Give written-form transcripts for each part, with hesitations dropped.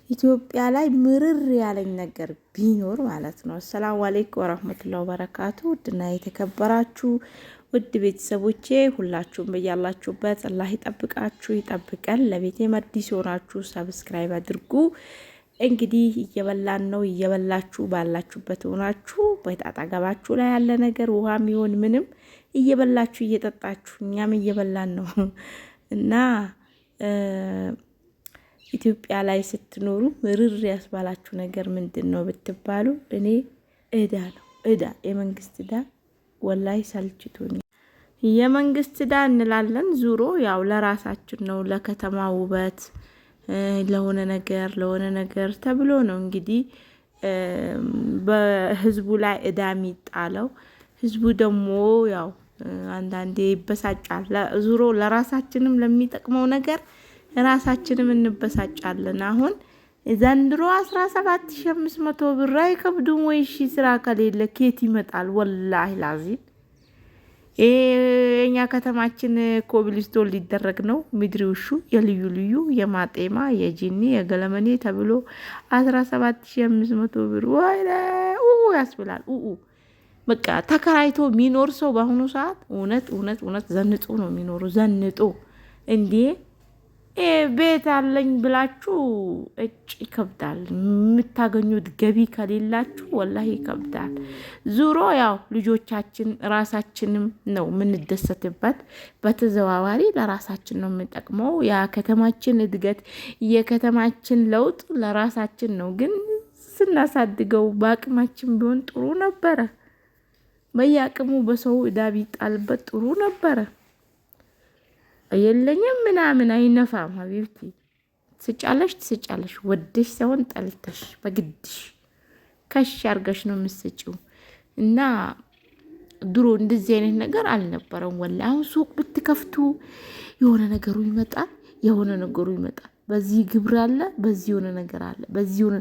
ኢትዮጵያ ላይ ምርር ያለኝ ነገር ቢኖር ማለት ነው። አሰላሙ አለይኩም ወራህመቱላሂ ወበረካቱ። ውድና የተከበራችሁ ውድ ቤተሰቦቼ ሁላችሁም በያላችሁበት አላህ ይጠብቃችሁ ይጠብቀን። ለቤቴ አዲስ ሆናችሁ ሰብስክራይብ አድርጉ። እንግዲህ እየበላን ነው። እየበላችሁ ባላችሁበት ሆናችሁ በጣጣገባችሁ ላይ ያለ ነገር ውሃም ይሁን ምንም እየበላችሁ እየጠጣችሁ እኛም እየበላን ነው እና ኢትዮጵያ ላይ ስትኖሩ ምርር ያስባላችሁ ነገር ምንድነው ብትባሉ እኔ እዳ ነው። እዳ የመንግስት እዳ ወላይ ሰልችቶኛል። የመንግስት እዳ እንላለን ዙሮ ያው ለራሳችን ነው፣ ለከተማ ውበት ለሆነ ነገር ተብሎ ነው እንግዲህ በህዝቡ ላይ እዳ የሚጣለው። ህዝቡ ደግሞ ያው አንዳንዴ ይበሳጫል። ዙሮ ለራሳችንም ለሚጠቅመው ነገር ራሳችንም እንበሳጫለን። አሁን ዘንድሮ 17500 ብር አይከብዱም ወይ? እሺ ስራ ከሌለ ኬት ይመጣል? ወላሂ ላዚም የኛ ከተማችን ኮብልስቶን ሊደረግ ነው። ምድሪውሹ የልዩ ልዩ የማጤማ የጂኒ የገለመኔ ተብሎ 17500 ብር ወይኔ ያስብላል። በቃ ተከራይቶ የሚኖር ሰው በአሁኑ ሰዓት እውነት ዘንጦ ነው የሚኖሩ። ዘንጦ እንዴ ቤት አለኝ ብላችሁ ይከብዳል። የምታገኙት ገቢ ከሌላችሁ ወላሂ ይከብዳል። ዙሮ ያው ልጆቻችን ራሳችንም ነው የምንደሰትበት፣ በተዘዋዋሪ ለራሳችን ነው የምንጠቅመው። የከተማችን እድገት የከተማችን ለውጥ ለራሳችን ነው። ግን ስናሳድገው በአቅማችን ቢሆን ጥሩ ነበረ። በየአቅሙ በሰው እዳ ቢጣልበት ጥሩ ነበረ። የለኝም ምናምን አይነፋም። ሀቢብቲ ትስጫለሽ ወደሽ ሳይሆን ጠልተሽ በግድሽ ከሽ አርገሽ ነው የምትስጪው። እና ድሮ እንደዚህ አይነት ነገር አልነበረም። ወላሂ አሁን ሱቅ ብትከፍቱ የሆነ ነገሩ ይመጣል። በዚህ ግብር አለ፣ በዚህ የሆነ ነገር አለ፣ በዚህ የሆነ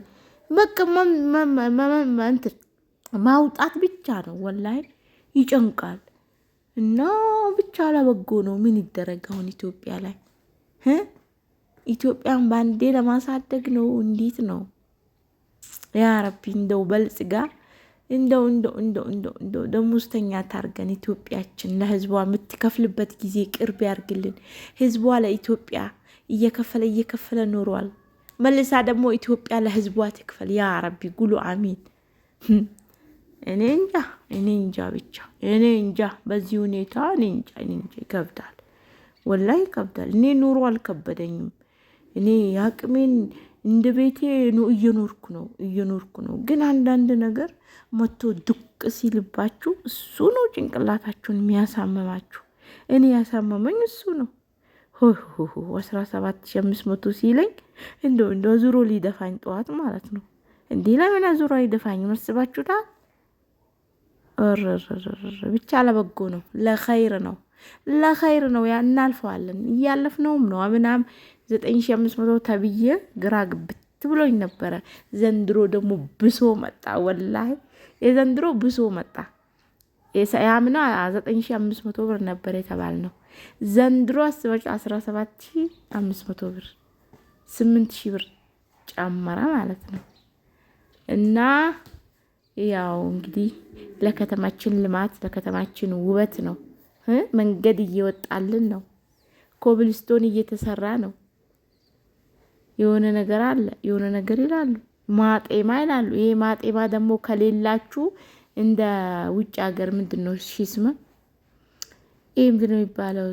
በቃ ማውጣት ብቻ ነው። ወላሂ ይጨንቃል። እና ብቻ ለበጎ ነው። ምን ይደረግ አሁን ኢትዮጵያ ላይ ኢትዮጵያን ባንዴ ለማሳደግ ነው። እንዴት ነው ያ ረቢ? እንደው በልጽጋ እንደው ደሞዝተኛ ታርገን ኢትዮጵያችን ለህዝቧ የምትከፍልበት ጊዜ ቅርብ ያርግልን። ህዝቧ ለኢትዮጵያ እየከፈለ ኖሯል። መልሳ ደግሞ ኢትዮጵያ ለህዝቧ ትክፈል። ያ ረቢ ጉሉ አሚን። እኔ እንጃ በዚህ ሁኔታ እኔ እንጃ ይከብዳል፣ ወላሂ ይከብዳል። እኔ ኑሮ አልከበደኝም። እኔ አቅሜን እንደ ቤቴ ነው እየኖርኩ ነው። ግን አንዳንድ ነገር መጥቶ ዱቅ ሲልባችሁ እሱ ነው ጭንቅላታችሁን የሚያሳመማችሁ። እኔ ያሳመመኝ እሱ ነው። 17500 ሲለኝ እንደው ዙሮ ሊደፋኝ ጠዋት ማለት ነው። እንዲህ ለምን ዙሮ አይደፋኝ መስባችሁታል? ብቻ ለበጎ ነው፣ ለኸይር ነው። ያ እናልፈዋለን። እያለፍነውም ነው። ምናም 9500 ተብዬ ግራ ግብት ብሎኝ ነበረ። ዘንድሮ ደግሞ ብሶ መጣ። ወላሂ የዘንድሮ ብሶ መጣ። ያምና 9500 ብር ነበር የተባልነው። ዘንድሮ አስበጭ 17500 ብር 8000 ብር ጨመረ ማለት ነው። እና ያው እንግዲህ ለከተማችን ልማት ለከተማችን ውበት ነው። መንገድ እየወጣልን ነው። ኮብልስቶን እየተሰራ ነው። የሆነ ነገር አለ፣ የሆነ ነገር ይላሉ፣ ማጤማ ይላሉ። ይሄ ማጤማ ደግሞ ከሌላችሁ እንደ ውጭ ሀገር ምንድነው ስም ይሄ ምንድነው የሚባለው?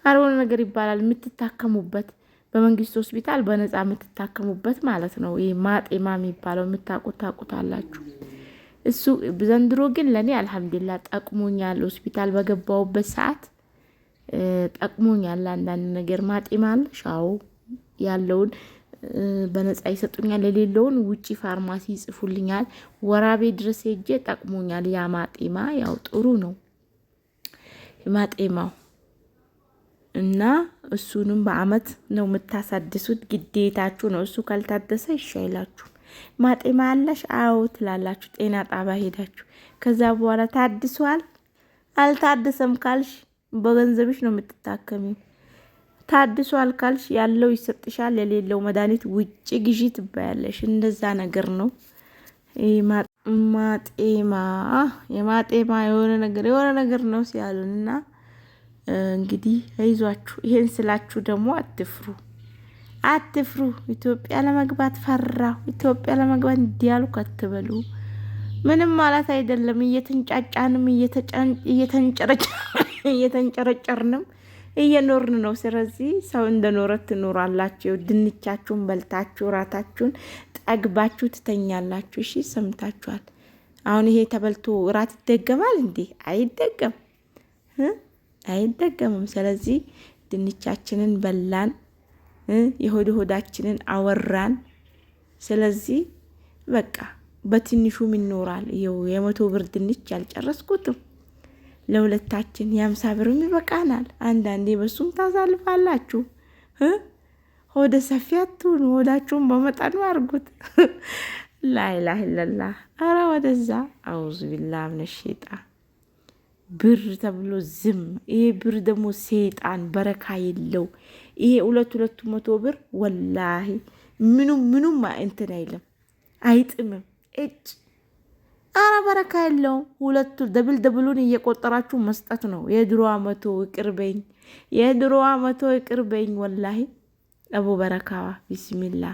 አልሆነ ነገር ይባላል። የምትታከሙበት በመንግስት ሆስፒታል በነፃ የምትታከሙበት ማለት ነው። ይሄ ማጤማ የሚባለው የምታቁታላችሁ። እሱ ዘንድሮ ግን ለኔ አልহামዱሊላህ ጠቅሞኛል። ሆስፒታል በገባውበት ሰዓት ጠቅሞኛል። አንዳንድ ነገር ማጤማ አለ ሻው ያለውን በነፃ ይሰጡኛል፣ የሌለውን ውጪ ፋርማሲ ይጽፉልኛል። ወራቤ ድረስ ሄጄ ጠቅሞኛል። ያ ማጤማ ያው ጥሩ ነው ማጤማው። እና እሱንም በአመት ነው የምታሳድሱት፣ ግዴታችሁ ነው። እሱ ካልታደሰ ይሻይላችሁ። ማጤማ ያለሽ አዎ ትላላችሁ፣ ጤና ጣባ ሄዳችሁ። ከዛ በኋላ ታድሷል አልታደሰም ካልሽ በገንዘብሽ ነው የምትታከሚው። ታድሷል ካልሽ ያለው ይሰጥሻል፣ የሌለው መድኃኒት ውጭ ግዢ ትባያለሽ። እንደዛ ነገር ነው። ማጤማ የማጤማ የሆነ ነገር ነው ሲያሉንና እንግዲህ አይዟችሁ። ይሄን ስላችሁ ደግሞ አትፍሩ። ኢትዮጵያ ለመግባት ፈራሁ፣ ኢትዮጵያ ለመግባት እንዲያሉ ከትበሉ። ምንም ማለት አይደለም። እየተንጫጫንም እየተንጨረጨርንም እየኖርን ነው። ስለዚህ ሰው እንደኖረ ትኖራላችሁ። ድንቻችሁን በልታችሁ ራታችሁን ጠግባችሁ ትተኛላችሁ። እሺ ሰምታችኋል። አሁን ይሄ ተበልቶ ራት ይደገማል እንዴ? አይደገምም። ስለዚህ ድንቻችንን በላን፣ የሆዳችንን አወራን። ስለዚህ በቃ በትንሹም ይኖራል። የ100 ብር ድንች ያልጨረስኩትም ለሁለታችን 50 ብርም ይበቃናል። አንዳንዴ በሱም ታሳልፋላችሁ። ሆደ ሰፊ አትሁኑ፣ ሆዳችሁን በመጠኑ አድርጉት። ላኢላሀ ኢለላህ። ኧረ ወደዛ አውዙ ቢላሂ ሚነ ሸይጣን። ብር ተብሎ ዝም። ይሄ ብር ደግሞ ሴጣን በረካ የለው። ይሄ 200 ብር ወላሂ ምኑም እንትን አይልም፣ አይጥምም። አረ በረካ የለውም። ሁለቱ ደብሉን እየቆጠራችሁ መስጠት ነው። የድሮዋ 100 ይቅርበኝ፣ ወላሂ አቡ በረካዋ ቢስሚላ።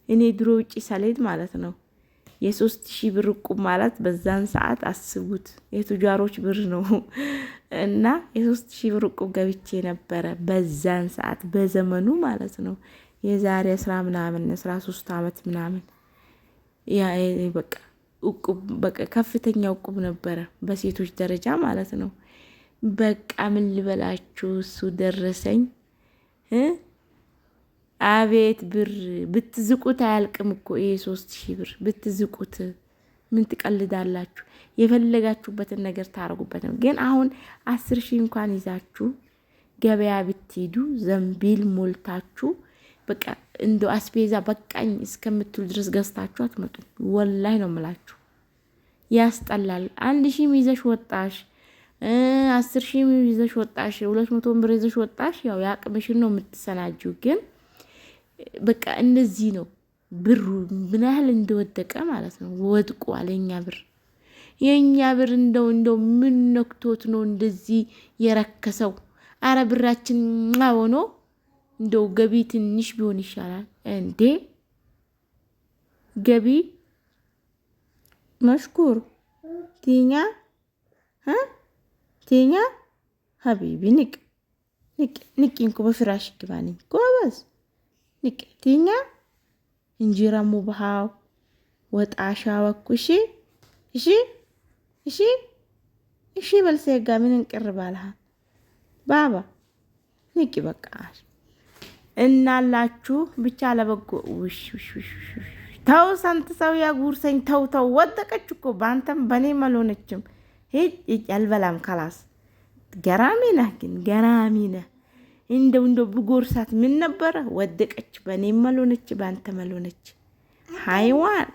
እኔ ድሮ ውጪ ሰሌድ ማለት ነው 3000 ብር ቁም ማለት በዛን ሰዓት አስቡት፣ የቱጃሮች ብር ነው። እና 3000 ብር ቁም ገብቼ ነበረ በዛን ሰዓት በዘመኑ ማለት ነው። የዛሬ 13 ዓመት ምናምን ያ በቃ ከፍተኛ እቁብ ነበረ በሴቶች ደረጃ ማለት ነው። በቃ ምን ልበላችሁ፣ እሱ ደረሰኝ። አቤት ብር ብትዝቁት አያልቅም እኮ ይሄ 3000 ብር ብትዝቁት። ምን ትቀልዳላችሁ? የፈለጋችሁበትን ነገር ታረጉበት ነው። ግን አሁን 10,000 እንኳን ይዛችሁ ገበያ ብትሄዱ ዘንቢል ሞልታችሁ በቃ እንዶ አስቤዛ በቃኝ እስከምትሉ ድረስ ገዝታችሁ አትመጡም። ወላሂ ነው የምላችሁ፣ ያስጠላል። 1,000 ይዘሽ ወጣሽ፣ 10,000 ይዘሽ ወጣሽ፣ 200 ብር ይዘሽ ወጣሽ፣ ያው ያቅምሽን ነው የምትሰናጂው። ግን በቃ እንደዚህ ነው ብሩ ምን ያህል እንደወደቀ ማለት ነው። ወድቋል የኛ ብር እንደው ምን ነክቶት ነው እንደዚህ የረከሰው? አረ ብራችን ሆኖ እንደው ገቢ ትንሽ ቢሆን ይሻላል እንዴ። ገቢ መሽኩር ቲኛ ሀቢቢ ንቅ እንኮ በፍራሽ ግባኒ ጎበዝ ንቅ ቲኛ እንጀራ ሙባሃው ወጣሻ ወኩሺ እሺ በልሴጋ ምን እንቅርባልሃ ባባ ንቂ በቃ እናላችሁ ብቻ ለበጎ ውሽ ተው ሰንት ሰው ያጉርሰኝ። ተው ወደቀች እኮ በአንተም በኔ መልሆነችም። ሂድ አልበላም ካላስ። ገራሚ ነህ ግን ገራሚ ነህ። እንደው ብጎርሳት ምን ነበረ? ወደቀች፣ በኔ መልሆነች፣ በአንተ መልሆነች። ሃይዋን